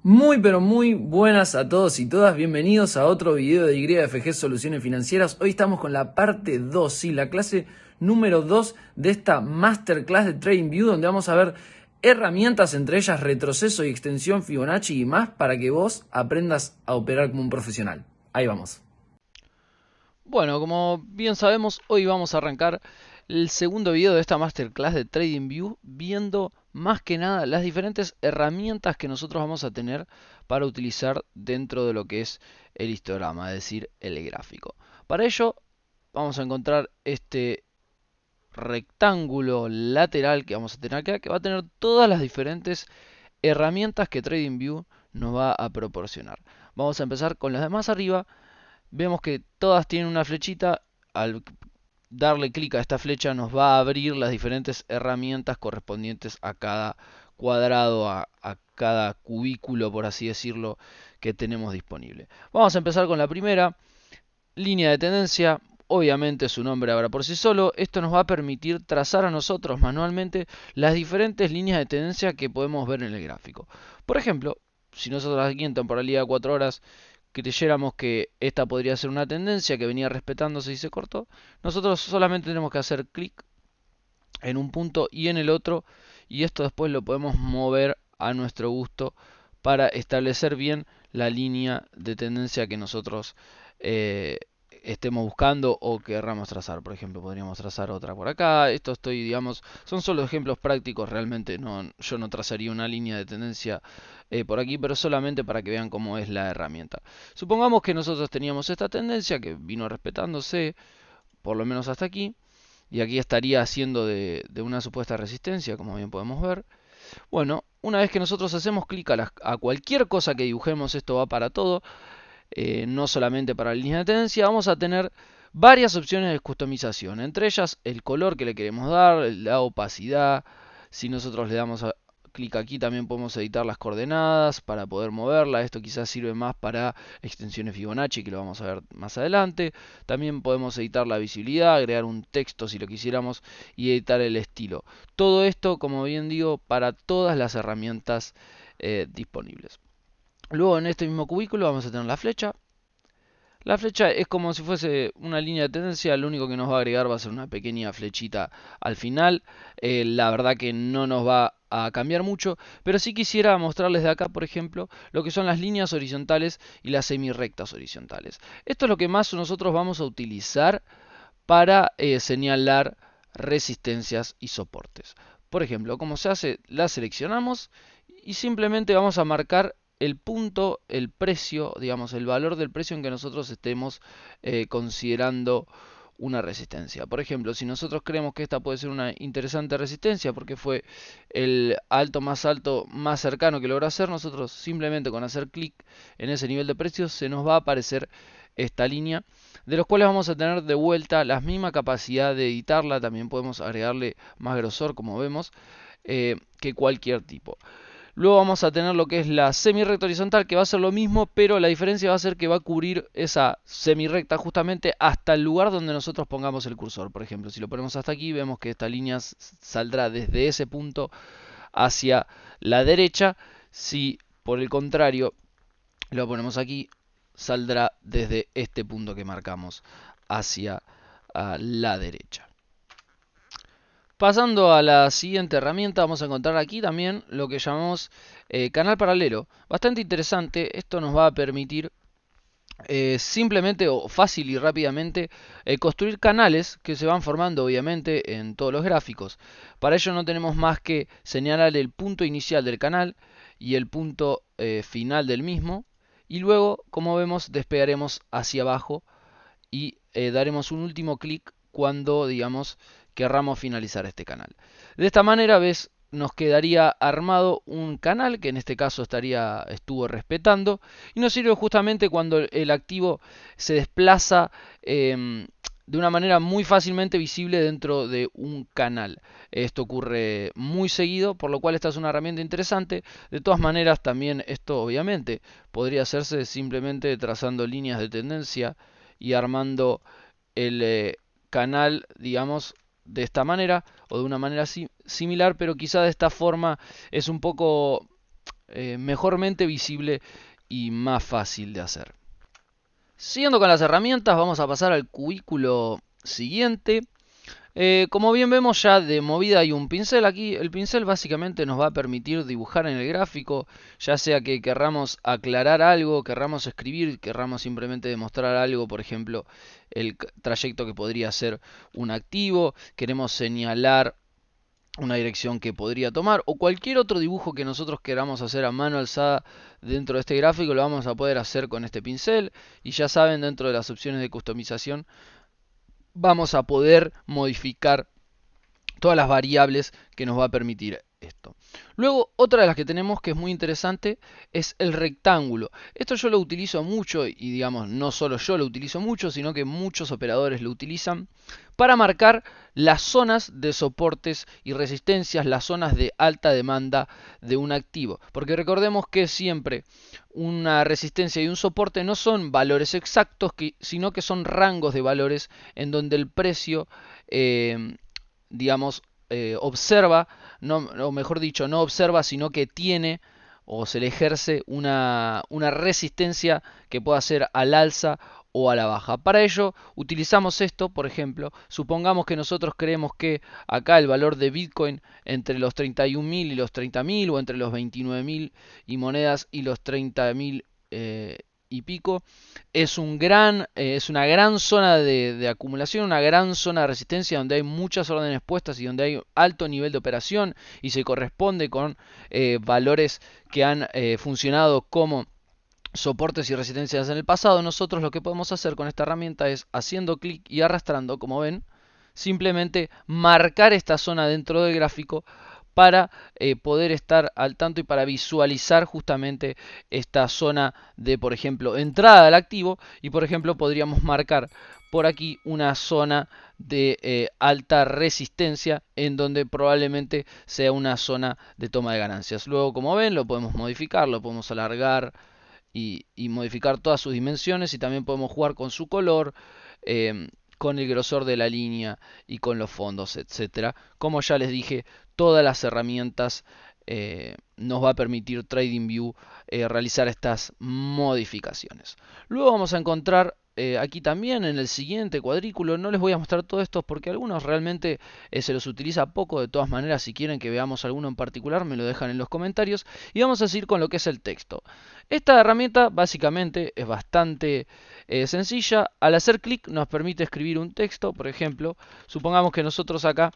Muy pero muy buenas a todos y todas, bienvenidos a otro video de YFG Soluciones Financieras. Hoy estamos con la parte 2, sí, la clase número 2 de esta Masterclass de TradingView, donde vamos a ver herramientas, entre ellas retroceso y extensión Fibonacci y más, para que vos aprendas a operar como un profesional. Ahí vamos. Bueno, como bien sabemos, hoy vamos a arrancar el segundo video de esta masterclass de TradingView, viendo más que nada las diferentes herramientas que nosotros vamos a tener para utilizar dentro de lo que es el histograma, es decir, el gráfico. Para ello, vamos a encontrar este rectángulo lateral que vamos a tener acá, que va a tener todas las diferentes herramientas que TradingView nos va a proporcionar. Vamos a empezar con las de más arriba. Vemos que todas tienen una flechita. Al darle clic a esta flecha nos va a abrir las diferentes herramientas correspondientes a cada cuadrado, a cada cubículo, por así decirlo, que tenemos disponible. Vamos a empezar con la primera, línea de tendencia. Obviamente su nombre habla por sí solo. Esto nos va a permitir trazar a nosotros manualmente las diferentes líneas de tendencia que podemos ver en el gráfico. Por ejemplo, si nosotros aquí en temporalidad de 4 horas creyéramos que esta podría ser una tendencia que venía respetándose y se cortó, nosotros solamente tenemos que hacer clic en un punto y en el otro, y esto después lo podemos mover a nuestro gusto para establecer bien la línea de tendencia que nosotros eh, estemos buscando o querramos trazar. Por ejemplo, podríamos trazar otra por acá. Esto estoy, digamos, son solo ejemplos prácticos. Realmente no, yo no trazaría una línea de tendencia por aquí, pero solamente para que vean cómo es la herramienta. Supongamos que nosotros teníamos esta tendencia que vino respetándose, por lo menos hasta aquí, y aquí estaría haciendo de una supuesta resistencia, como bien podemos ver. Bueno, una vez que nosotros hacemos clic a cualquier cosa que dibujemos, esto va para todo, no solamente para la línea de tendencia, vamos a tener varias opciones de customización, entre ellas el color que le queremos dar, la opacidad. Si nosotros le damos clic aquí, también podemos editar las coordenadas para poder moverla. Esto quizás sirve más para extensiones Fibonacci, que lo vamos a ver más adelante. También podemos editar la visibilidad, agregar un texto si lo quisiéramos y editar el estilo. Todo esto, como bien digo, para todas las herramientas disponibles. Luego en este mismo cubículo vamos a tener la flecha. La flecha es como si fuese una línea de tendencia, lo único que nos va a agregar va a ser una pequeña flechita al final. La verdad que no nos va a cambiar mucho, pero sí quisiera mostrarles de acá, por ejemplo, lo que son las líneas horizontales y las semirrectas horizontales. Esto es lo que más nosotros vamos a utilizar para señalar resistencias y soportes. Por ejemplo, como se hace, la seleccionamos y simplemente vamos a marcar el punto, el precio, digamos, el valor del precio en que nosotros estemos considerando una resistencia. Por ejemplo, si nosotros creemos que esta puede ser una interesante resistencia porque fue el alto más cercano que logró hacer, nosotros simplemente con hacer clic en ese nivel de precios se nos va a aparecer esta línea, de los cuales vamos a tener de vuelta la misma capacidad de editarla. También podemos agregarle más grosor, como vemos, que cualquier tipo. Luego vamos a tener lo que es la semi-recta horizontal, que va a ser lo mismo, pero la diferencia va a ser que va a cubrir esa semi-recta justamente hasta el lugar donde nosotros pongamos el cursor. Por ejemplo, si lo ponemos hasta aquí, vemos que esta línea saldrá desde ese punto hacia la derecha. Si por el contrario lo ponemos aquí, saldrá desde este punto que marcamos hacia la derecha. Pasando a la siguiente herramienta, vamos a encontrar aquí también lo que llamamos canal paralelo. Bastante interesante, esto nos va a permitir simplemente o fácil y rápidamente construir canales que se van formando obviamente en todos los gráficos. Para ello no tenemos más que señalar el punto inicial del canal y el punto final del mismo, y luego, como vemos, despegaremos hacia abajo y daremos un último clic cuando, digamos, querramos finalizar este canal. De esta manera, ves, nos quedaría armado un canal que en este caso estuvo respetando, y nos sirve justamente cuando el activo se desplaza de una manera muy fácilmente visible dentro de un canal. Esto ocurre muy seguido, por lo cual esta es una herramienta interesante. De todas maneras, también esto obviamente podría hacerse simplemente trazando líneas de tendencia y armando el canal, digamos, de esta manera o de una manera similar, pero quizá de esta forma es un poco mejormente visible y más fácil de hacer. Siguiendo con las herramientas, vamos a pasar al cubículo siguiente. Como bien vemos, ya de movida hay un pincel aquí. El pincel básicamente nos va a permitir dibujar en el gráfico, ya sea que querramos aclarar algo, querramos escribir, querramos simplemente demostrar algo, por ejemplo, el trayecto que podría ser un activo, queremos señalar una dirección que podría tomar, o cualquier otro dibujo que nosotros queramos hacer a mano alzada dentro de este gráfico, lo vamos a poder hacer con este pincel. Y ya saben, dentro de las opciones de customización vamos a poder modificar todas las variables que nos va a permitir esto. Luego, otra de las que tenemos que es muy interesante es el rectángulo. Esto yo lo utilizo mucho, y digamos, no solo yo lo utilizo mucho, sino que muchos operadores lo utilizan para marcar las zonas de soportes y resistencias, las zonas de alta demanda de un activo. Porque recordemos que siempre una resistencia y un soporte no son valores exactos, sino que son rangos de valores en donde el precio digamos, observa, no, o mejor dicho, no observa, sino que tiene o se le ejerce una resistencia que pueda ser al alza o a la baja. Para ello utilizamos esto, por ejemplo, supongamos que nosotros creemos que acá el valor de Bitcoin entre los 31.000 y los 30.000, o entre los 29.000 y monedas y los 30.000 y pico, es una gran zona de acumulación, una gran zona de resistencia donde hay muchas órdenes puestas y donde hay alto nivel de operación y se corresponde con valores que han funcionado como soportes y resistencias en el pasado. Nosotros lo que podemos hacer con esta herramienta es, haciendo clic y arrastrando, como ven, simplemente marcar esta zona dentro del gráfico para poder estar al tanto y para visualizar justamente esta zona de, por ejemplo, entrada al activo. Y por ejemplo podríamos marcar por aquí una zona de alta resistencia, en donde probablemente sea una zona de toma de ganancias. Luego, como ven, lo podemos modificar, lo podemos alargar y modificar todas sus dimensiones, y también podemos jugar con su color, con el grosor de la línea y con los fondos, etcétera. Como ya les dije, todas las herramientas nos va a permitir TradingView realizar estas modificaciones. Luego vamos a encontrar aquí también en el siguiente cuadrículo. No les voy a mostrar todo esto porque algunos realmente se los utiliza poco. De todas maneras, si quieren que veamos alguno en particular, me lo dejan en los comentarios. Y vamos a seguir con lo que es el texto. Esta herramienta básicamente es bastante sencilla. Al hacer clic nos permite escribir un texto. Por ejemplo, supongamos que nosotros acá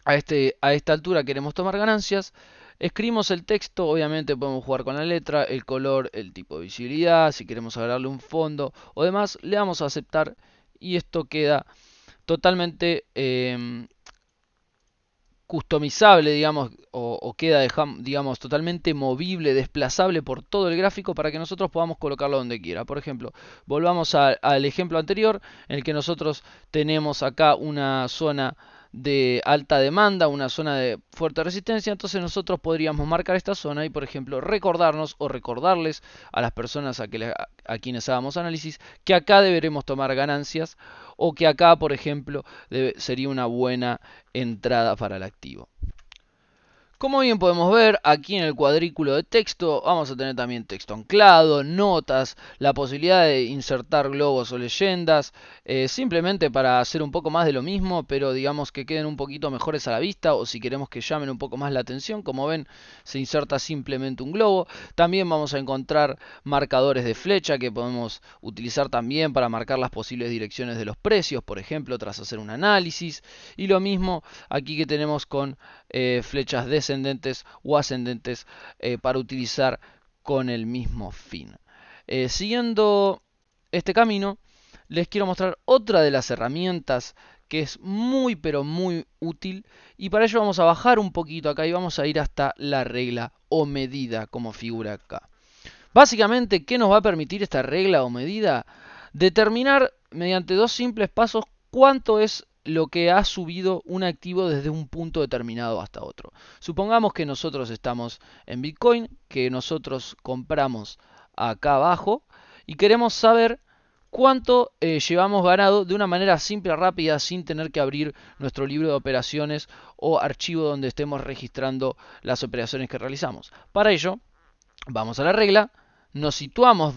a esta altura queremos tomar ganancias. Escribimos el texto, obviamente podemos jugar con la letra, el color, el tipo de visibilidad, si queremos agregarle un fondo o demás, le damos a aceptar y esto queda totalmente customizable, digamos, o queda, digamos, totalmente movible, desplazable por todo el gráfico para que nosotros podamos colocarlo donde quiera. Por ejemplo, volvamos al ejemplo anterior en el que nosotros tenemos acá una zona de alta demanda, una zona de fuerte resistencia. Entonces nosotros podríamos marcar esta zona y, por ejemplo, recordarnos o recordarles a las personas a quienes hagamos análisis que acá deberemos tomar ganancias, o que acá, por ejemplo, sería una buena entrada para el activo. Como bien podemos ver, aquí en el cuadrículo de texto vamos a tener también texto anclado, notas, la posibilidad de insertar globos o leyendas, simplemente para hacer un poco más de lo mismo, pero digamos que queden un poquito mejores a la vista, o si queremos que llamen un poco más la atención. Como ven, se inserta simplemente un globo. También vamos a encontrar marcadores de flecha que podemos utilizar también para marcar las posibles direcciones de los precios, por ejemplo, tras hacer un análisis. Y lo mismo aquí que tenemos con flechas descendentes o ascendentes para utilizar con el mismo fin. Siguiendo este camino, les quiero mostrar otra de las herramientas que es muy pero muy útil, y para ello vamos a bajar un poquito acá y vamos a ir hasta la regla o medida, como figura acá. Básicamente, ¿qué nos va a permitir esta regla o medida? Determinar mediante dos simples pasos cuánto es lo que ha subido un activo desde un punto determinado hasta otro. Supongamos que nosotros estamos en Bitcoin, que nosotros compramos acá abajo y queremos saber cuánto llevamos ganado de una manera simple, rápida, sin tener que abrir nuestro libro de operaciones o archivo donde estemos registrando las operaciones que realizamos. Para ello, Vamos a la regla, nos situamos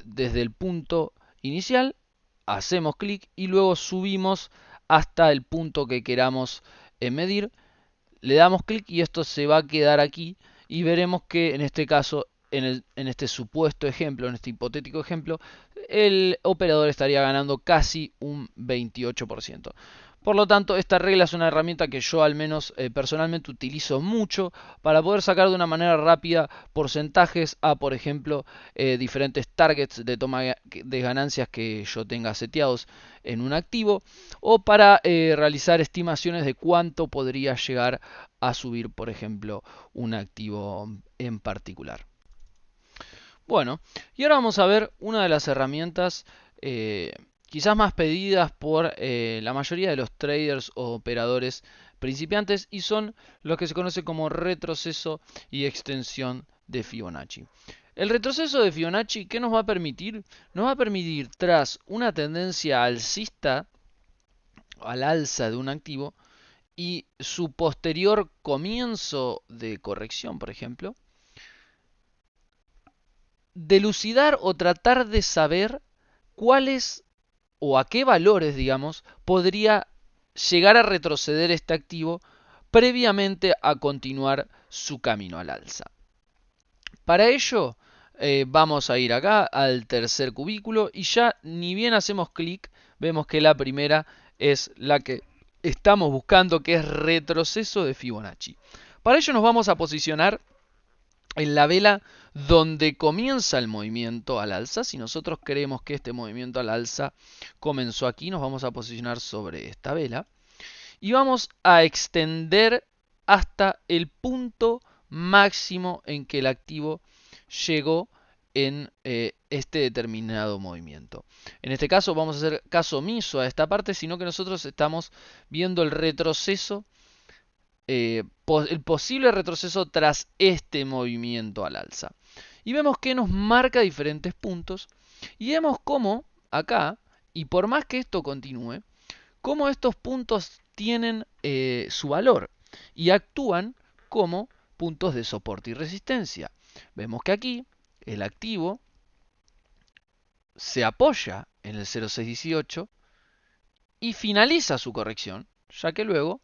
desde el punto inicial, hacemos clic y luego subimos hasta el punto que queramos medir. Le damos clic y esto se va a quedar aquí y veremos que en este caso, en este supuesto ejemplo, en este hipotético ejemplo, el operador estaría ganando casi un 28%. Por lo tanto, esta regla es una herramienta que yo al menos personalmente utilizo mucho para poder sacar de una manera rápida porcentajes a, por ejemplo, diferentes targets de toma de ganancias que yo tenga seteados en un activo, o para realizar estimaciones de cuánto podría llegar a subir, por ejemplo, un activo en particular. Bueno, y ahora vamos a ver una de las herramientas quizás más pedidas por la mayoría de los traders o operadores principiantes, y son los que se conoce como retroceso y extensión de Fibonacci. El retroceso de Fibonacci, ¿qué nos va a permitir? Nos va a permitir, tras una tendencia alcista, al alza de un activo, y su posterior comienzo de corrección, por ejemplo, delucidar o tratar de saber cuáles o a qué valores, digamos, podría llegar a retroceder este activo previamente a continuar su camino al alza. Para ello, vamos a ir acá al tercer cubículo y ya ni bien hacemos clic, vemos que la primera es la que estamos buscando, que es retroceso de Fibonacci. Para ello nos vamos a posicionar en la vela donde comienza el movimiento al alza. Si nosotros creemos que este movimiento al alza comenzó aquí, nos vamos a posicionar sobre esta vela y vamos a extender hasta el punto máximo en que el activo llegó en este determinado movimiento. En este caso vamos a hacer caso omiso a esta parte, sino que nosotros estamos viendo el retroceso, el posible retroceso tras este movimiento al alza. Y vemos que nos marca diferentes puntos y vemos cómo acá, y por más que esto continúe, cómo estos puntos tienen su valor y actúan como puntos de soporte y resistencia. Vemos que aquí el activo se apoya en el 0,618 y finaliza su corrección, ya que luego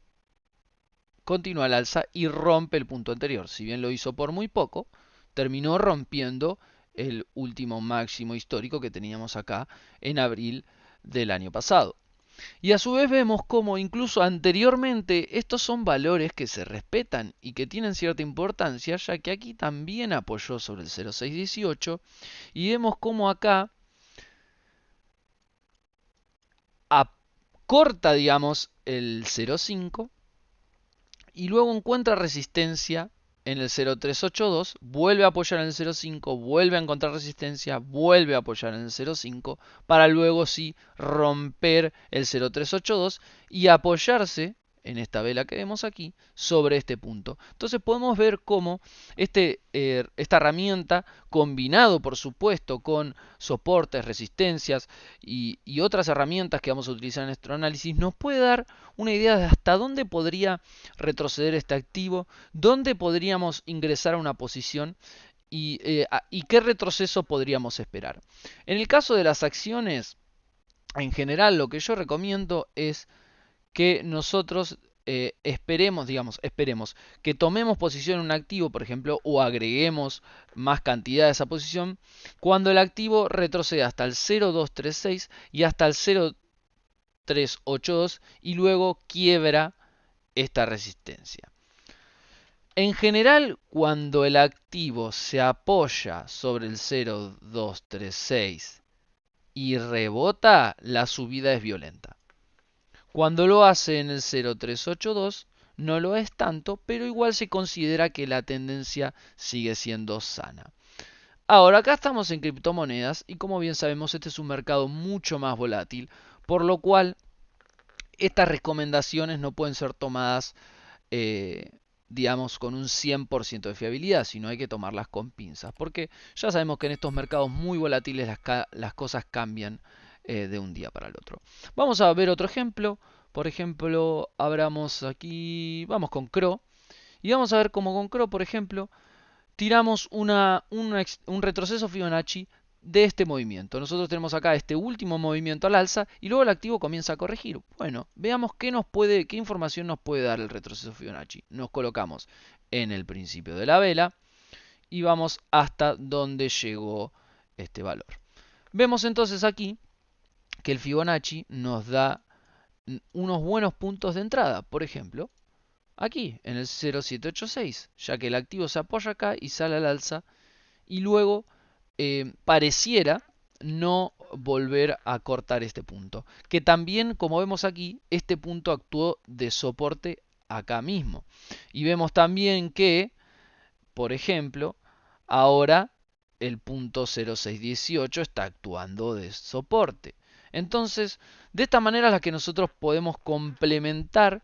continúa al alza y rompe el punto anterior. Si bien lo hizo por muy poco, terminó rompiendo el último máximo histórico que teníamos acá en abril del año pasado. Y a su vez vemos cómo incluso anteriormente estos son valores que se respetan y que tienen cierta importancia, ya que aquí también apoyó sobre el 0,618 y vemos cómo acá acorta, digamos, el 0,5 y luego encuentra resistencia en el 0,382, vuelve a apoyar en el 0,5, vuelve a encontrar resistencia, vuelve a apoyar en el 0,5 para luego sí romper el 0,382 y apoyarse en esta vela que vemos aquí sobre este punto. Entonces podemos ver cómo esta herramienta, combinado por supuesto con soportes, resistencias y otras herramientas que vamos a utilizar en nuestro análisis, nos puede dar una idea de hasta dónde podría retroceder este activo, dónde podríamos ingresar a una posición y qué retroceso podríamos esperar. En el caso de las acciones, en general lo que yo recomiendo es que nosotros esperemos que tomemos posición en un activo, por ejemplo, o agreguemos más cantidad de esa posición cuando el activo retroceda hasta el 0,236 y hasta el 0,382 y luego quiebra esta resistencia. En general, cuando el activo se apoya sobre el 0,236 y rebota, la subida es violenta. Cuando lo hace en el 0,382 no lo es tanto, pero igual se considera que la tendencia sigue siendo sana. Ahora, acá estamos en criptomonedas y como bien sabemos este es un mercado mucho más volátil, por lo cual estas recomendaciones no pueden ser tomadas digamos, con un 100% de fiabilidad, sino hay que tomarlas con pinzas, porque ya sabemos que en estos mercados muy volátiles las cosas cambian de un día para el otro. Vamos a ver otro ejemplo. Por ejemplo, abramos aquí, vamos con CRO, y vamos a ver cómo con CRO, por ejemplo, tiramos un retroceso Fibonacci de este movimiento. Nosotros tenemos acá este último movimiento al alza y luego el activo comienza a corregir. Bueno, veamos qué información nos puede dar el retroceso Fibonacci. Nos colocamos en el principio de la vela y vamos hasta donde llegó este valor. Vemos entonces aquí que el Fibonacci nos da unos buenos puntos de entrada. Por ejemplo, aquí en el 0,786, ya que el activo se apoya acá y sale al alza y luego pareciera no volver a cortar este punto. Que también, como vemos aquí, este punto actuó de soporte acá mismo. Y vemos también que, por ejemplo, ahora el punto 0,618 está actuando de soporte. Entonces, de esta manera es la que nosotros podemos complementar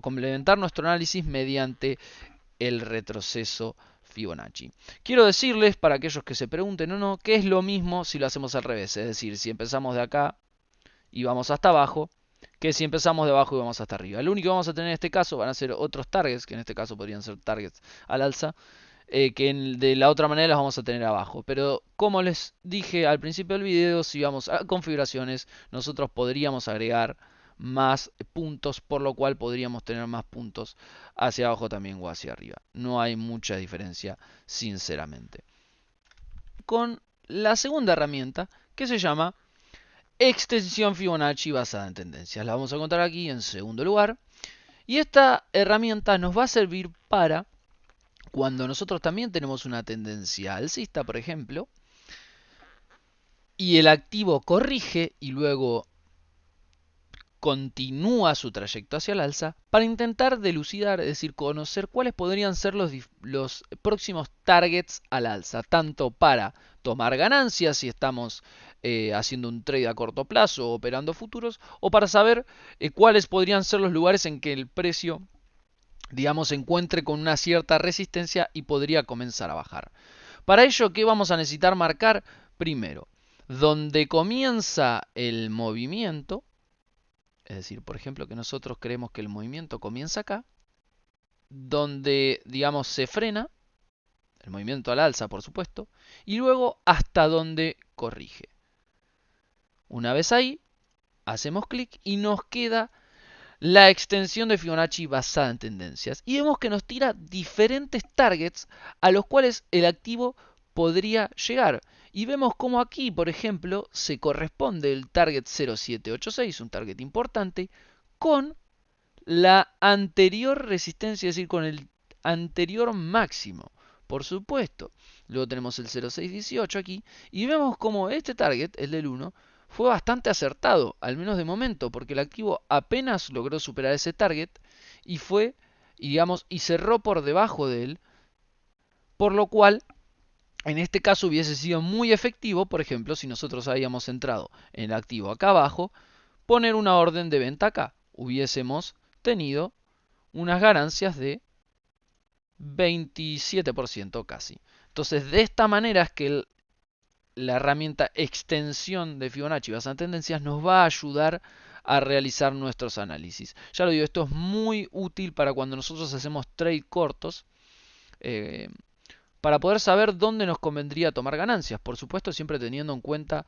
complementar nuestro análisis mediante el retroceso Fibonacci. Quiero decirles, para aquellos que se pregunten o no, que es lo mismo si lo hacemos al revés. Es decir, si empezamos de acá y vamos hasta abajo, que si empezamos de abajo y vamos hasta arriba. Lo único que vamos a tener en este caso van a ser otros targets, que en este caso podrían ser targets al alza, que de la otra manera las vamos a tener abajo. Pero como les dije al principio del video, si vamos a configuraciones, nosotros podríamos agregar más puntos, por lo cual podríamos tener más puntos hacia abajo también o hacia arriba. No hay mucha diferencia, sinceramente. Con la segunda herramienta, que se llama extensión Fibonacci basada en tendencias. La vamos a encontrar aquí en segundo lugar. Y esta herramienta nos va a servir para cuando nosotros también tenemos una tendencia alcista, por ejemplo, y el activo corrige y luego continúa su trayecto hacia el alza, para intentar dilucidar, es decir, conocer cuáles podrían ser los próximos targets al alza, tanto para tomar ganancias si estamos haciendo un trade a corto plazo o operando futuros, o para saber cuáles podrían ser los lugares en que el precio, digamos, se encuentre con una cierta resistencia y podría comenzar a bajar. Para ello, ¿qué vamos a necesitar marcar? Primero, donde comienza el movimiento. Es decir, por ejemplo, que nosotros creemos que el movimiento comienza acá, donde, digamos, se frena, el movimiento al alza, por supuesto, y luego hasta donde corrige. Una vez ahí, hacemos clic y nos queda la extensión de Fibonacci basada en tendencias. Y vemos que nos tira diferentes targets a los cuales el activo podría llegar. Y vemos como aquí, por ejemplo, se corresponde el target 0786, un target importante, con la anterior resistencia, es decir, con el anterior máximo, por supuesto. Luego tenemos el 0618 aquí y vemos como este target, el del 1, fue bastante acertado, al menos de momento, porque el activo apenas logró superar ese target y fue, digamos, y cerró por debajo de él, por lo cual en este caso hubiese sido muy efectivo, por ejemplo, si nosotros habíamos entrado en el activo acá abajo, poner una orden de venta acá. Hubiésemos tenido unas ganancias de 27% casi. Entonces, de esta manera es que la herramienta extensión de Fibonacci basada en tendencias nos va a ayudar a realizar nuestros análisis. Ya lo digo, esto es muy útil para cuando nosotros hacemos trade cortos, para poder saber dónde nos convendría tomar ganancias. Por supuesto, siempre teniendo en cuenta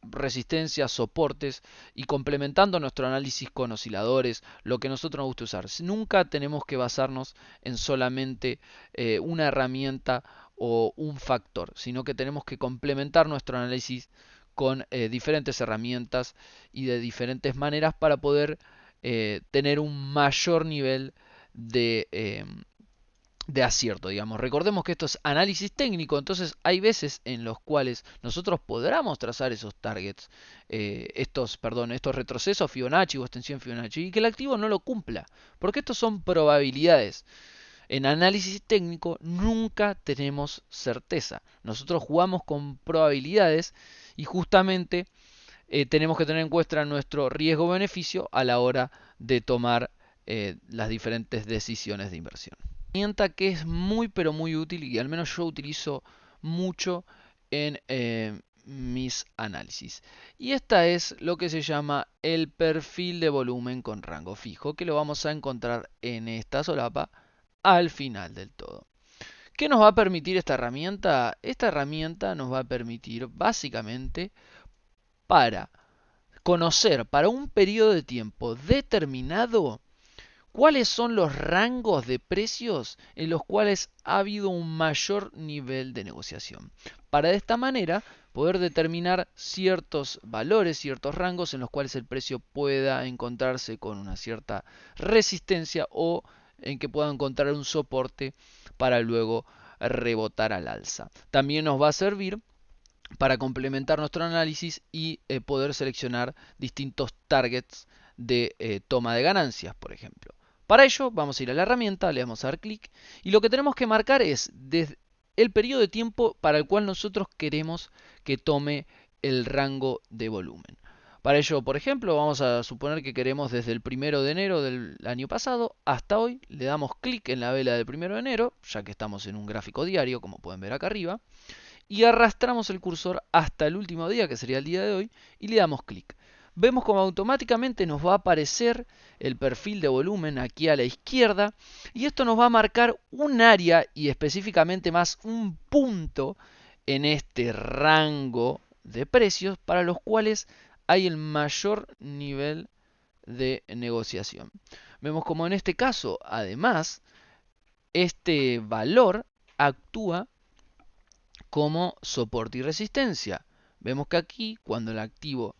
resistencias, soportes y complementando nuestro análisis con osciladores, lo que a nosotros nos gusta usar. Nunca tenemos que basarnos en solamente una herramienta o un factor, sino que tenemos que complementar nuestro análisis con diferentes herramientas y de diferentes maneras para poder tener un mayor nivel de acierto, digamos. Recordemos que esto es análisis técnico, entonces hay veces en los cuales nosotros podamos trazar esos targets, estos retrocesos Fibonacci o extensión Fibonacci, y que el activo no lo cumpla, porque estos son probabilidades. En análisis técnico nunca tenemos certeza. Nosotros jugamos con probabilidades y justamente tenemos que tener en cuenta nuestro riesgo-beneficio a la hora de tomar las diferentes decisiones de inversión. Herramienta que es muy pero muy útil y al menos yo utilizo mucho en mis análisis. Y esta es lo que se llama el perfil de volumen con rango fijo, que lo vamos a encontrar en esta solapa al final del todo. ¿Qué nos va a permitir esta herramienta? Esta herramienta nos va a permitir básicamente para conocer para un periodo de tiempo determinado cuáles son los rangos de precios en los cuales ha habido un mayor nivel de negociación. Para de esta manera poder determinar ciertos valores, ciertos rangos en los cuales el precio pueda encontrarse con una cierta resistencia o en que pueda encontrar un soporte para luego rebotar al alza. También nos va a servir para complementar nuestro análisis y poder seleccionar distintos targets de toma de ganancias, por ejemplo. Para ello vamos a ir a la herramienta, le vamos a dar clic y lo que tenemos que marcar es desde el periodo de tiempo para el cual nosotros queremos que tome el rango de volumen. Para ello, por ejemplo, vamos a suponer que queremos desde el 1 de enero del año pasado hasta hoy. Le damos clic en la vela del 1 de enero, ya que estamos en un gráfico diario, como pueden ver acá arriba, y arrastramos el cursor hasta el último día, que sería el día de hoy, y le damos clic. Vemos como automáticamente nos va a aparecer el perfil de volumen aquí a la izquierda y esto nos va a marcar un área y específicamente más un punto en este rango de precios para los cuales hay el mayor nivel de negociación. Vemos como en este caso, además, este valor actúa como soporte y resistencia. Vemos que aquí, cuando el activo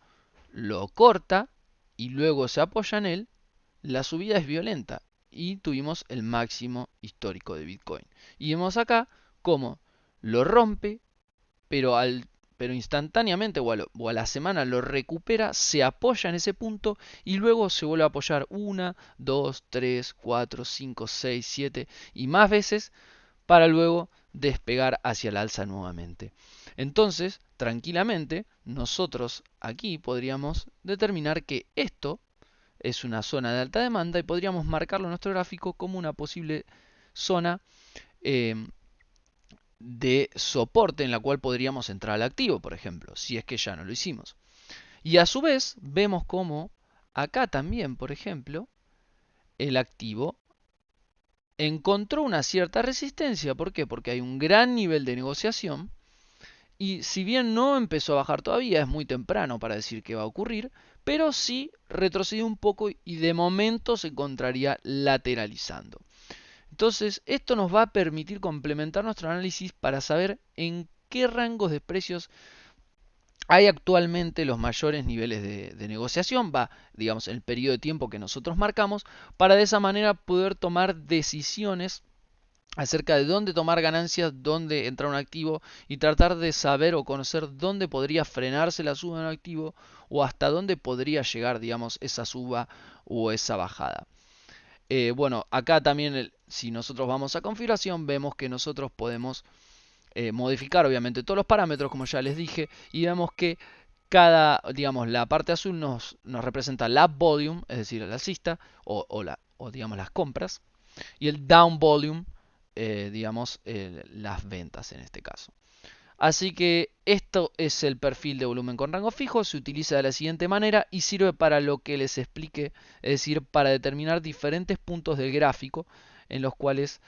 lo corta y luego se apoya en él, la subida es violenta y tuvimos el máximo histórico de Bitcoin. Y vemos acá cómo lo rompe, pero, pero instantáneamente o a la semana lo recupera, se apoya en ese punto y luego se vuelve a apoyar 1, 2, 3, 4, 5, 6, 7 y más veces para luego despegar hacia el alza nuevamente. Entonces, tranquilamente, nosotros aquí podríamos determinar que esto es una zona de alta demanda y podríamos marcarlo en nuestro gráfico como una posible zona eh, de soporte en la cual podríamos entrar al activo, por ejemplo, si es que ya no lo hicimos. Y a su vez, vemos como acá también, por ejemplo, el activo encontró una cierta resistencia. ¿Por qué? Porque hay un gran nivel de negociación y si bien no empezó a bajar todavía, es muy temprano para decir que va a ocurrir, pero sí retrocedió un poco y de momento se encontraría lateralizando. Entonces, esto nos va a permitir complementar nuestro análisis para saber en qué rangos de precios hay actualmente los mayores niveles de negociación, va, digamos, en el periodo de tiempo que nosotros marcamos, para de esa manera poder tomar decisiones acerca de dónde tomar ganancias, dónde entrar un activo y tratar de saber o conocer dónde podría frenarse la suba de un activo o hasta dónde podría llegar, digamos, esa suba o esa bajada. Bueno, acá también si nosotros vamos a configuración vemos que nosotros podemos modificar obviamente todos los parámetros como ya les dije y vemos que digamos, la parte azul nos representa la volume, es decir, el alcista o digamos las compras y el down volume, digamos, las ventas en este caso. Así que esto es el perfil de volumen con rango fijo, se utiliza de la siguiente manera y sirve para lo que les expliqué, es decir, para determinar diferentes puntos del gráfico en los cuales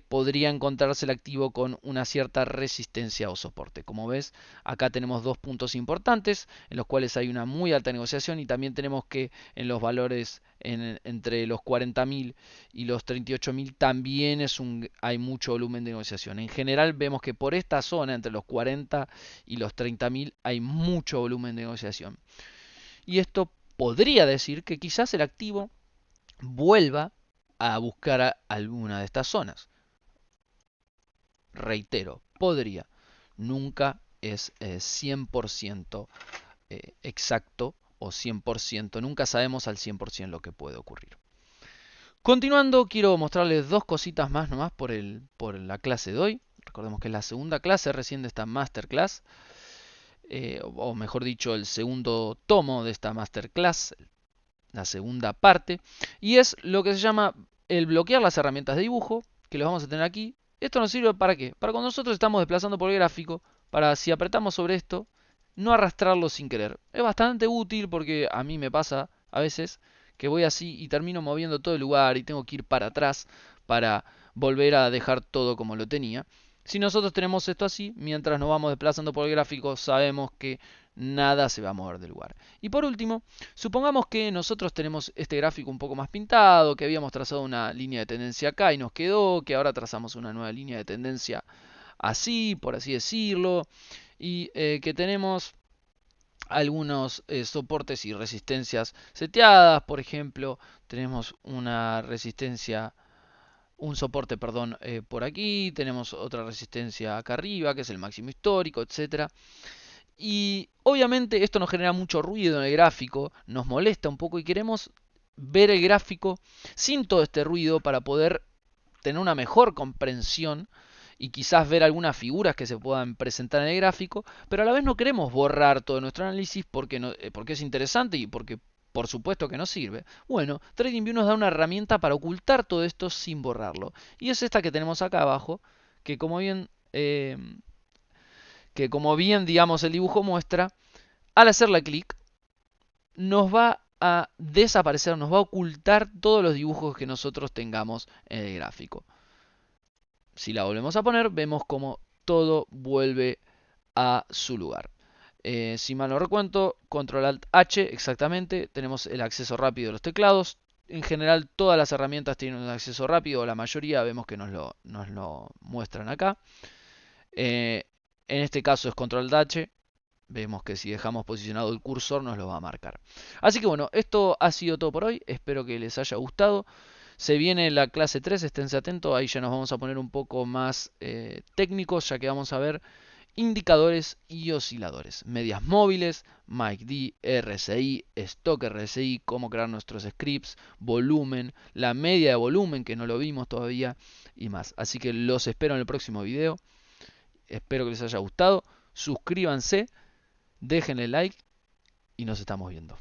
podría encontrarse el activo con una cierta resistencia o soporte. Como ves, acá tenemos dos puntos importantes en los cuales hay una muy alta negociación y también tenemos que en los valores entre los 40.000 y los 38.000 también hay mucho volumen de negociación. En general vemos que por esta zona entre los 40 y los 30.000 hay mucho volumen de negociación. Y esto podría decir que quizás el activo vuelva a buscar alguna de estas zonas. Reitero, podría. Nunca es 100% exacto o 100%. Nunca sabemos al 100% lo que puede ocurrir. Continuando, quiero mostrarles dos cositas más nomás por la clase de hoy. Recordemos que es la segunda clase recién de esta masterclass. O mejor dicho, el segundo tomo de esta masterclass, la segunda parte, y es lo que se llama el bloquear las herramientas de dibujo, que los vamos a tener aquí. Esto nos sirve para qué? Para cuando nosotros estamos desplazando por el gráfico, para si apretamos sobre esto, no arrastrarlo sin querer. Es bastante útil porque a mí me pasa a veces que voy así y termino moviendo todo el lugar y tengo que ir para atrás para volver a dejar todo como lo tenía. Si nosotros tenemos esto así, mientras nos vamos desplazando por el gráfico, sabemos que nada se va a mover del lugar. Y por último, supongamos que nosotros tenemos este gráfico un poco más pintado, que habíamos trazado una línea de tendencia acá y nos quedó, que ahora trazamos una nueva línea de tendencia así, por así decirlo, y que tenemos algunos soportes y resistencias seteadas. Por ejemplo, tenemos una resistencia, un soporte, perdón, por aquí, tenemos otra resistencia acá arriba, que es el máximo histórico, etcétera. Y obviamente esto nos genera mucho ruido en el gráfico, nos molesta un poco y queremos ver el gráfico sin todo este ruido para poder tener una mejor comprensión y quizás ver algunas figuras que se puedan presentar en el gráfico, pero a la vez no queremos borrar todo nuestro análisis porque, porque es interesante y porque por supuesto que nos sirve. Bueno, TradingView nos da una herramienta para ocultar todo esto sin borrarlo. Y es esta que tenemos acá abajo, que como bien, digamos el dibujo muestra, al hacerle clic nos va a desaparecer, nos va a ocultar todos los dibujos que nosotros tengamos en el gráfico. Si la volvemos a poner, vemos como todo vuelve a su lugar. Si mal no recuento, Control Alt H, exactamente, tenemos el acceso rápido de los teclados. En general, todas las herramientas tienen un acceso rápido, la mayoría vemos que nos lo muestran acá. En este caso es Control Alt H. Vemos que si dejamos posicionado el cursor nos lo va a marcar. Así que bueno, esto ha sido todo por hoy. Espero que les haya gustado. Se viene la clase 3, esténse atentos. Ahí ya nos vamos a poner un poco más técnicos, ya que vamos a ver indicadores y osciladores, medias móviles, MACD, RSI, Stock RSI, cómo crear nuestros scripts, volumen, la media de volumen que no lo vimos todavía y más. Así que los espero en el próximo video. Espero que les haya gustado. Suscríbanse, déjenle like y nos estamos viendo.